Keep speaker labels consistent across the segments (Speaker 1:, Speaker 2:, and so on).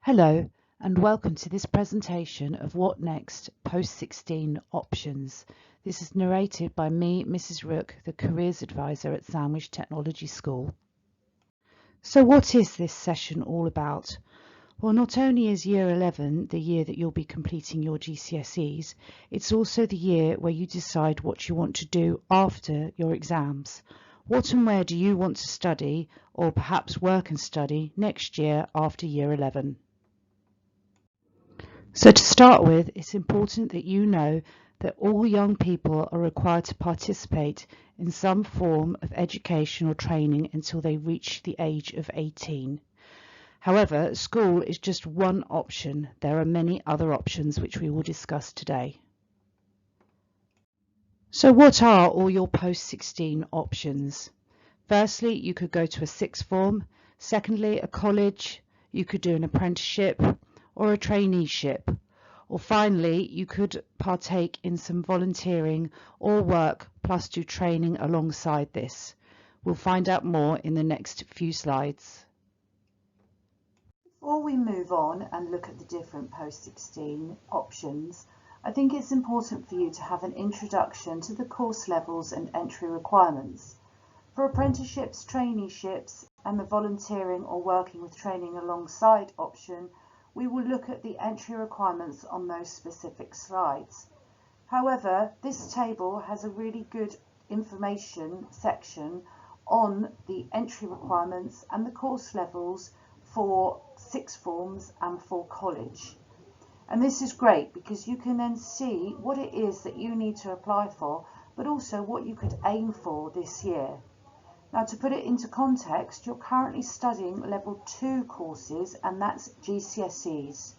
Speaker 1: Hello and welcome to this presentation of What Next Post-16 Options. This is narrated by me, Mrs. Rook, the Careers Advisor at Sandwich Technology School. So what is this session all about? Well, not only is Year 11 the year that you'll be completing your GCSEs, it's also the year where you decide what you want to do after your exams. What and where do you want to study, or perhaps work and study, next year after Year 11? So to start with, it's important that you know that all young people are required to participate in some form of education or training until they reach the age of 18. However, school is just one option. There are many other options which we will discuss today. So what are all your post-16 options? Firstly, you could go to a sixth form. Secondly, a college. You could do an apprenticeship or a traineeship. Or finally, you could partake in some volunteering or work plus do training alongside this. We'll find out more in the next few slides. Before we move on and look at the different post-16 options, I think it's important for you to have an introduction to the course levels and entry requirements. For apprenticeships, traineeships and the volunteering or working with training alongside option, we will look at the entry requirements on those specific slides. However, this table has a really good information section on the entry requirements and the course levels for sixth forms and for college. And this is great because you can then see what it is that you need to apply for, but also what you could aim for this year. Now, to put it into context, you're currently studying level 2 courses, and that's GCSEs.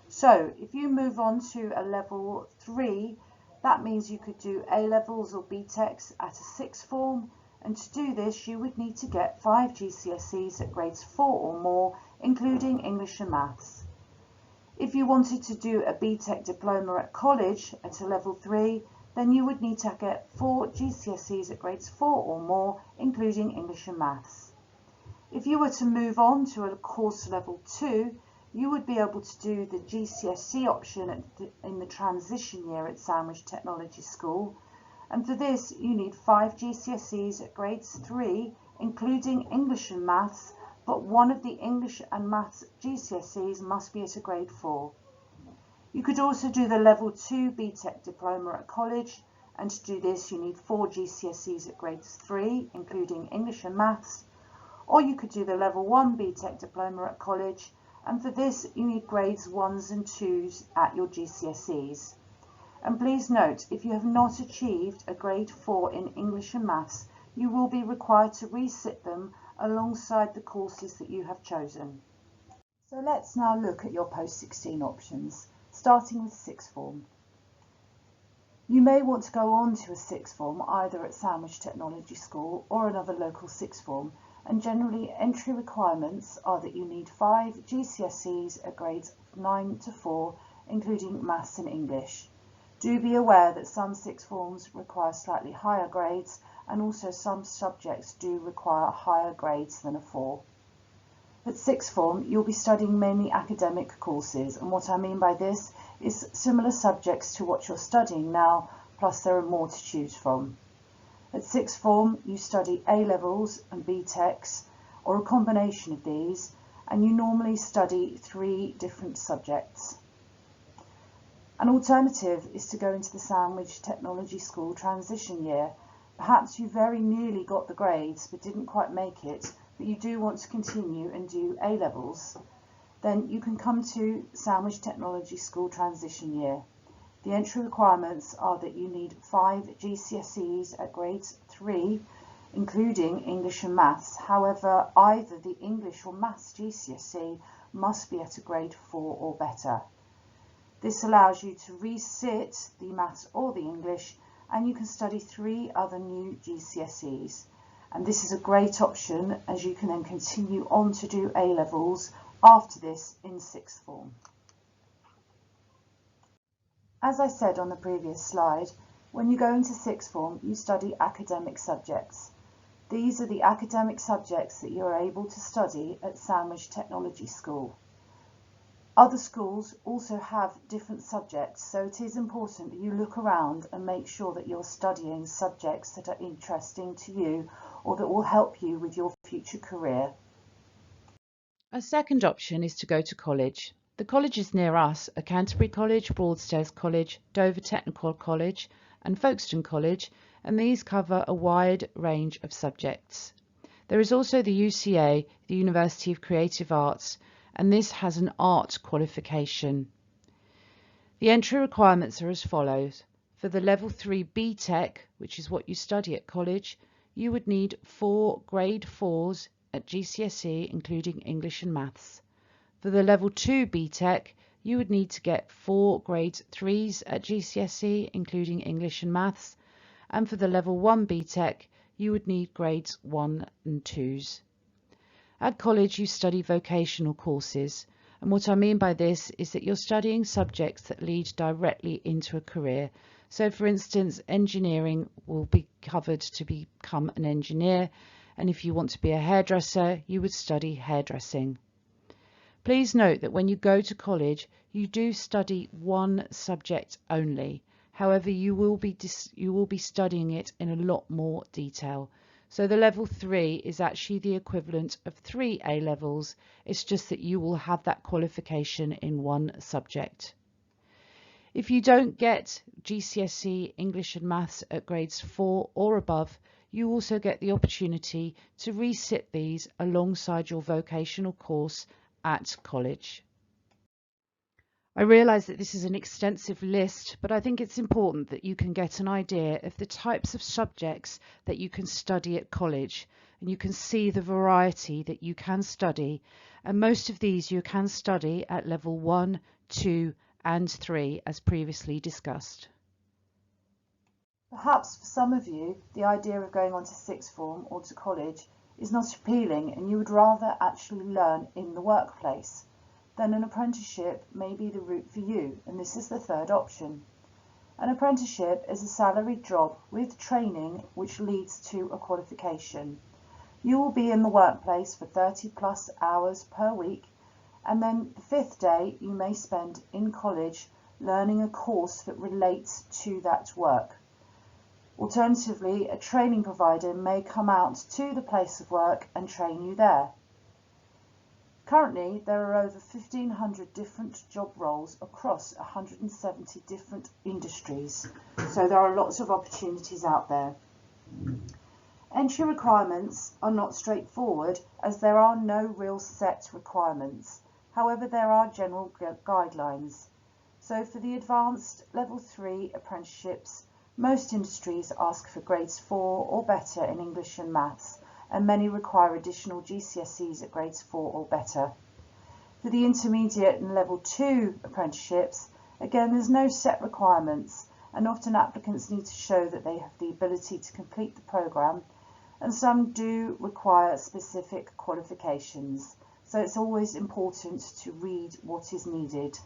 Speaker 1: So if you move on to a level 3, that means you could do A-levels or BTECs at a sixth form, and to do this you would need to get 5 GCSEs at grades 4 or more, including English and Maths. If you wanted to do a BTEC diploma at college at a level 3, then you would need to get 4 GCSEs at grades 4 or more, including English and Maths. If you were to move on to a course level 2, you would be able to do the GCSE option in the transition year at Sandwich Technology School. And for this, you need 5 GCSEs at grades 3, including English and Maths, but one of the English and Maths GCSEs must be at a grade 4. You could also do the level 2 BTEC diploma at college, and to do this you need 4 GCSEs at grades 3, including English and Maths, or you could do the level 1 BTEC diploma at college, and for this you need grades 1s and 2s at your GCSEs. And please note, if you have not achieved a grade 4 in English and Maths, you will be required to resit them alongside the courses that you have chosen. So let's now look at your post-16 options, starting with sixth form. You may want to go on to a sixth form either at Sandwich Technology School or another local sixth form, and generally entry requirements are that you need 5 GCSEs at grades 9 to 4, including Maths and English. Do be aware that some sixth forms require slightly higher grades, and also some subjects do require higher grades than a 4. At sixth form, you'll be studying mainly academic courses, and what I mean by this is similar subjects to what you're studying now, plus there are more to choose from. At sixth form, you study A-levels and BTECs, or a combination of these, and you normally study 3 different subjects. An alternative is to go into the Sandwich Technology School transition year. Perhaps you very nearly got the grades but didn't quite make it, but you do want to continue and do A-levels. Then you can come to Sandwich Technology School transition year. The entry requirements are that you need 5 GCSEs at grades 3, including English and Maths. However, either the English or Maths GCSE must be at a grade 4 or better. This allows you to resit the Maths or the English, and you can study 3 other new GCSEs. And this is a great option, as you can then continue on to do A-levels after this in sixth form. As I said on the previous slide, when you go into sixth form, you study academic subjects. These are the academic subjects that you are able to study at Sandwich Technology School. Other schools also have different subjects, so it is important that you look around and make sure that you're studying subjects that are interesting to you or that will help you with your future career.
Speaker 2: A second option is to go to college. The colleges near us are Canterbury College, Broadstairs College, Dover Technical College and Folkestone College, and these cover a wide range of subjects. There is also the UCA, the University of Creative Arts, and this has an art qualification. The entry requirements are as follows. For the Level 3 BTEC, which is what you study at college, you would need 4 Grade 4s at GCSE, including English and Maths. For the Level 2 BTEC, you would need to get 4 Grade 3s at GCSE, including English and Maths. And for the Level 1 BTEC, you would need Grades 1 and 2s. At college, you study vocational courses. And what I mean by this is that you're studying subjects that lead directly into a career. So for instance, engineering will be covered to become an engineer. And if you want to be a hairdresser, you would study hairdressing. Please note that when you go to college, you do study one subject only. However, you will be studying it in a lot more detail. So the level 3 is actually the equivalent of 3 A levels. It's just that you will have that qualification in one subject. If you don't get GCSE English and Maths at grades 4 or above, you also get the opportunity to resit these alongside your vocational course at college. I realise that this is an extensive list, but I think it's important that you can get an idea of the types of subjects that you can study at college, and you can see the variety that you can study, and most of these you can study at level 1, 2 and 3 as previously discussed.
Speaker 1: Perhaps for some of you, the idea of going on to sixth form or to college is not appealing and you would rather actually learn in the workplace. Then an apprenticeship may be the route for you, and this is the third option. An apprenticeship is a salaried job with training which leads to a qualification. You will be in the workplace for 30 plus hours per week, and then the fifth day you may spend in college learning a course that relates to that work. Alternatively, a training provider may come out to the place of work and train you there. Currently, there are over 1,500 different job roles across 170 different industries, so there are lots of opportunities out there. Entry requirements are not straightforward as there are no real set requirements. However, there are general guidelines. So for the advanced level 3 apprenticeships, most industries ask for grades 4 or better in English and Maths, and many require additional GCSEs at grades 4 or better. For the intermediate and level 2 apprenticeships, again there's no set requirements, and often applicants need to show that they have the ability to complete the programme, and some do require specific qualifications, so it's always important to read what is needed.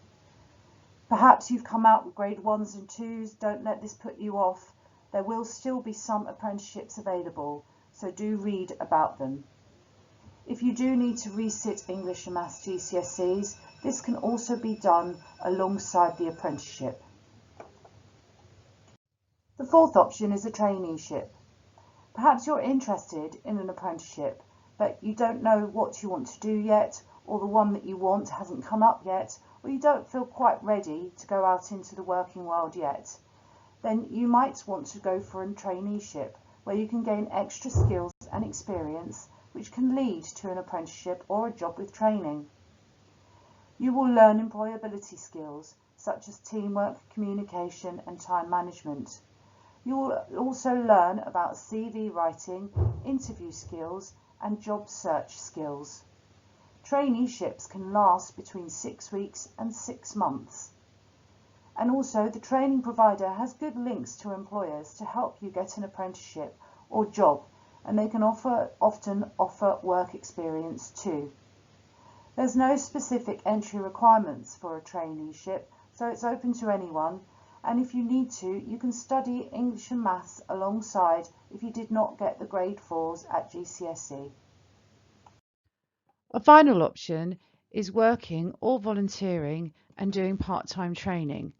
Speaker 1: Perhaps you've come out with grade 1s and 2s, don't let this put you off. There will still be some apprenticeships available, so do read about them. If you do need to resit English and Maths GCSEs, this can also be done alongside the apprenticeship. The fourth option is a traineeship. Perhaps you're interested in an apprenticeship, but you don't know what you want to do yet, or the one that you want hasn't come up yet, or you don't feel quite ready to go out into the working world yet. Then you might want to go for a traineeship where you can gain extra skills and experience which can lead to an apprenticeship or a job with training. You will learn employability skills such as teamwork, communication and time management. You will also learn about CV writing, interview skills and job search skills. Traineeships can last between 6 weeks and 6 months. And also the training provider has good links to employers to help you get an apprenticeship or job, and they can often offer work experience too. There's no specific entry requirements for a traineeship, so it's open to anyone, and if you need to, you can study English and Maths alongside if you did not get the grade 4s at GCSE.
Speaker 2: A final option is working or volunteering and doing part-time training.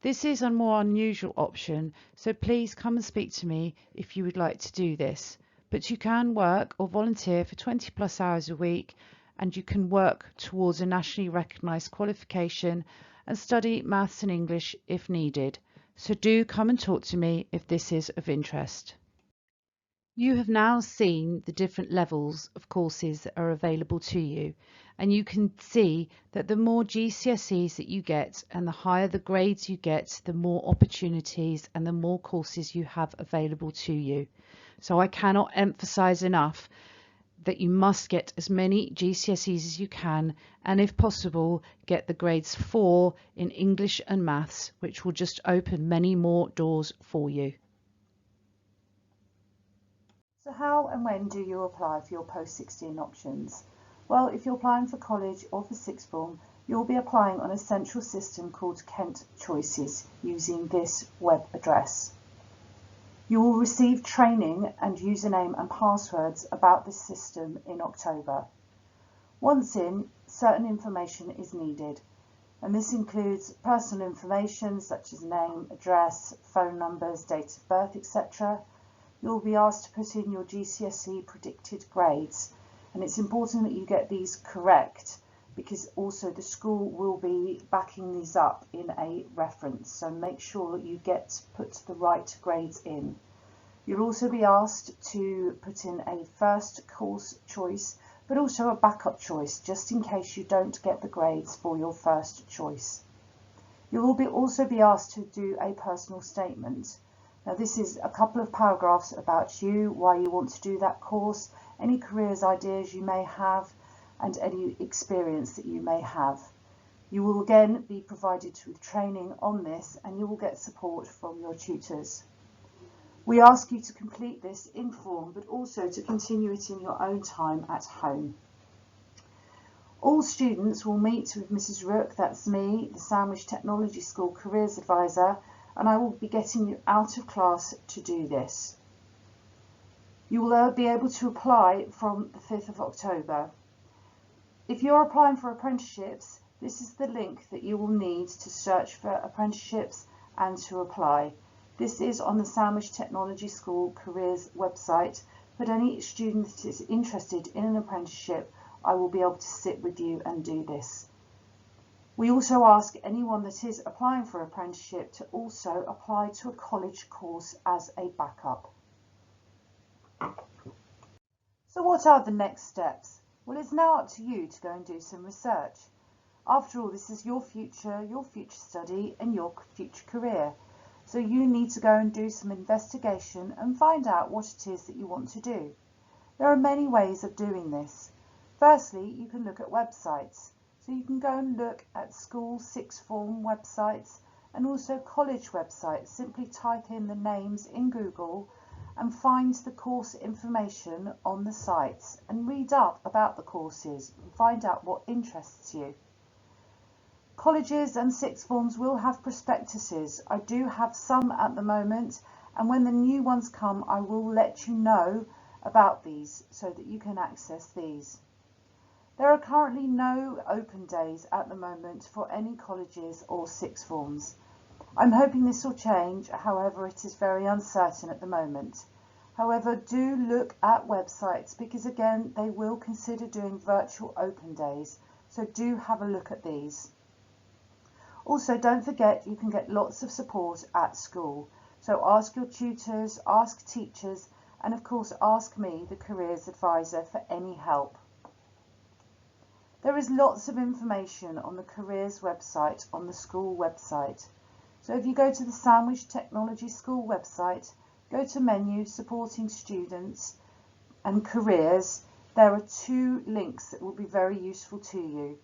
Speaker 2: This is a more unusual option, so please come and speak to me if you would like to do this. But you can work or volunteer for 20 plus hours a week, and you can work towards a nationally recognised qualification and study maths and English if needed. So do come and talk to me if this is of interest. You have now seen the different levels of courses that are available to you, and you can see that the more GCSEs that you get and the higher the grades you get, the more opportunities and the more courses you have available to you. So I cannot emphasize enough that you must get as many GCSEs as you can, and if possible get the grades 4 in English and maths, which will just open many more doors for you.
Speaker 1: So how and when do you apply for your post-16 options? Well, if you're applying for college or for sixth form, you'll be applying on a central system called Kent Choices using this web address. You will receive training and username and passwords about this system in October. Once in, certain information is needed, and this includes personal information such as name, address, phone numbers, date of birth, etc. You'll be asked to put in your GCSE predicted grades, and it's important that you get these correct because also the school will be backing these up in a reference, so make sure that you put the right grades in. You'll also be asked to put in a first course choice but also a backup choice just in case you don't get the grades for your first choice. You will also be asked to do a personal statement. Now this is a couple of paragraphs about you, why you want to do that course, any careers ideas you may have, and any experience that you may have. You will again be provided with training on this, and you will get support from your tutors. We ask you to complete this in form, but also to continue it in your own time at home. All students will meet with Mrs. Rook, that's me, the Sandwich Technology School Careers Advisor, and I will be getting you out of class to do this. You will be able to apply from the 5th of October. If you're applying for apprenticeships, this is the link that you will need to search for apprenticeships and to apply. This is on the Sandwich Technology School Careers website, but any student that is interested in an apprenticeship, I will be able to sit with you and do this. We also ask anyone that is applying for apprenticeship to also apply to a college course as a backup. So what are the next steps? Well, it's now up to you to go and do some research. After all, this is your future study and your future career. So you need to go and do some investigation and find out what it is that you want to do. There are many ways of doing this. Firstly, you can look at websites. So you can go and look at school sixth form websites and also college websites. Simply type in the names in Google and find the course information on the sites and read up about the courses and find out what interests you. Colleges and sixth forms will have prospectuses. I do have some at the moment, and when the new ones come I will let you know about these so that you can access these. There are currently no open days at the moment for any colleges or sixth forms. I'm hoping this will change, however it is very uncertain at the moment. However, do look at websites because again they will consider doing virtual open days, so do have a look at these. Also, don't forget you can get lots of support at school, so ask your tutors, ask teachers, and of course ask me, the careers advisor, for any help. There is lots of information on the careers website on the school website. So if you go to the Sandwich Technology School website, go to menu supporting students and careers, there are two links that will be very useful to you.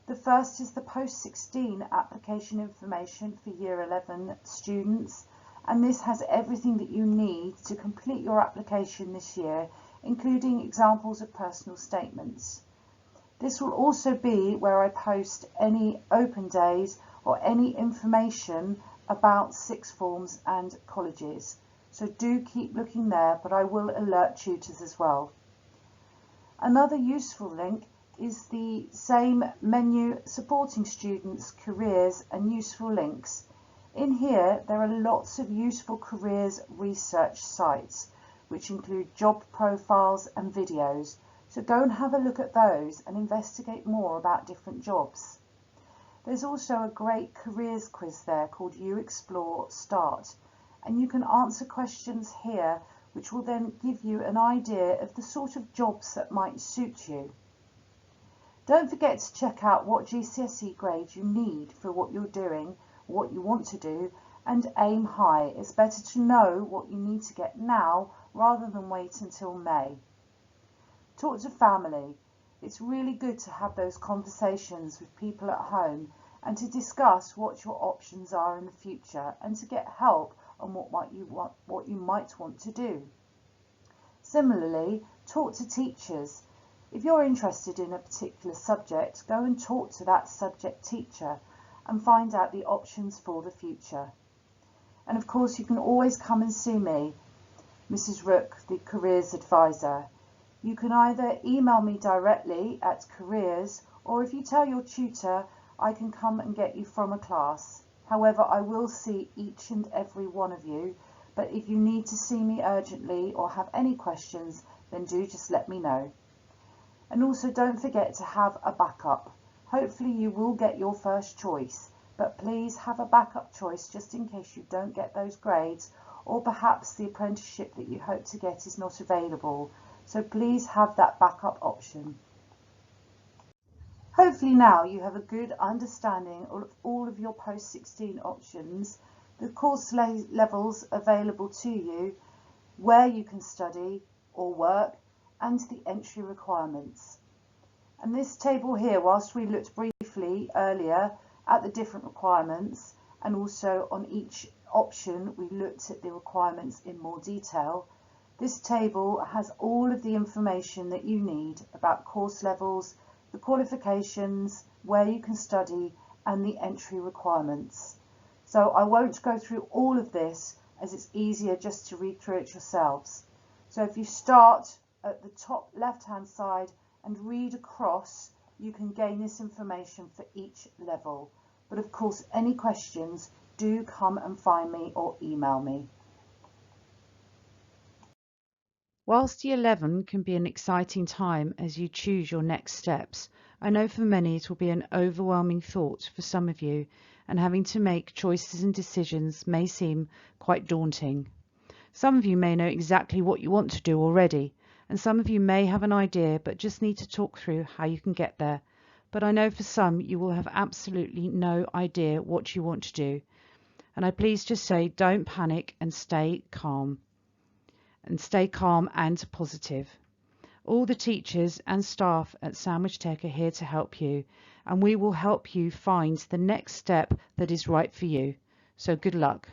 Speaker 1: The first is the post-16 application information for Year 11 students, and this has everything that you need to complete your application this year, including examples of personal statements. This will also be where I post any open days or any information about sixth forms and colleges. So do keep looking there, but I will alert tutors as well. Another useful link is the same menu supporting students' careers and useful links. In here, there are lots of useful careers research sites, which include job profiles and videos. So go and have a look at those and investigate more about different jobs. There's also a great careers quiz there called You Explore Start, and you can answer questions here which will then give you an idea of the sort of jobs that might suit you. Don't forget to check out what GCSE grade you need for what you're doing, what you want to do, and aim high. It's better to know what you need to get now rather than wait until May. Talk to family. It's really good to have those conversations with people at home and to discuss what your options are in the future and to get help on what you might want to do. Similarly, talk to teachers. If you're interested in a particular subject, go and talk to that subject teacher and find out the options for the future. And of course, you can always come and see me, Mrs. Rook, the Careers Advisor. You can either email me directly at careers, or if you tell your tutor, I can come and get you from a class. However, I will see each and every one of you, but if you need to see me urgently or have any questions, then do just let me know. And also don't forget to have a backup. Hopefully you will get your first choice, but please have a backup choice just in case you don't get those grades, or perhaps the apprenticeship that you hope to get is not available. So please have that backup option. Hopefully now you have a good understanding of all of your post-16 options, the course levels available to you, where you can study or work, and the entry requirements. And this table here, whilst we looked briefly earlier at the different requirements and also on each option we looked at the requirements in more detail, this table has all of the information that you need about course levels, the qualifications, where you can study, and the entry requirements. So I won't go through all of this as it's easier just to read through it yourselves. So if you start at the top left-hand side and read across, you can gain this information for each level. But of course, any questions, do come and find me or email me.
Speaker 2: Whilst Year 11 can be an exciting time as you choose your next steps, I know for many it will be an overwhelming thought for some of you, and having to make choices and decisions may seem quite daunting. Some of you may know exactly what you want to do already, and some of you may have an idea but just need to talk through how you can get there. But I know for some you will have absolutely no idea what you want to do. And I please just say, don't panic and stay calm. And stay calm and positive. All the teachers and staff at Sandwich Tech are here to help you, and we will help you find the next step that is right for you. So good luck.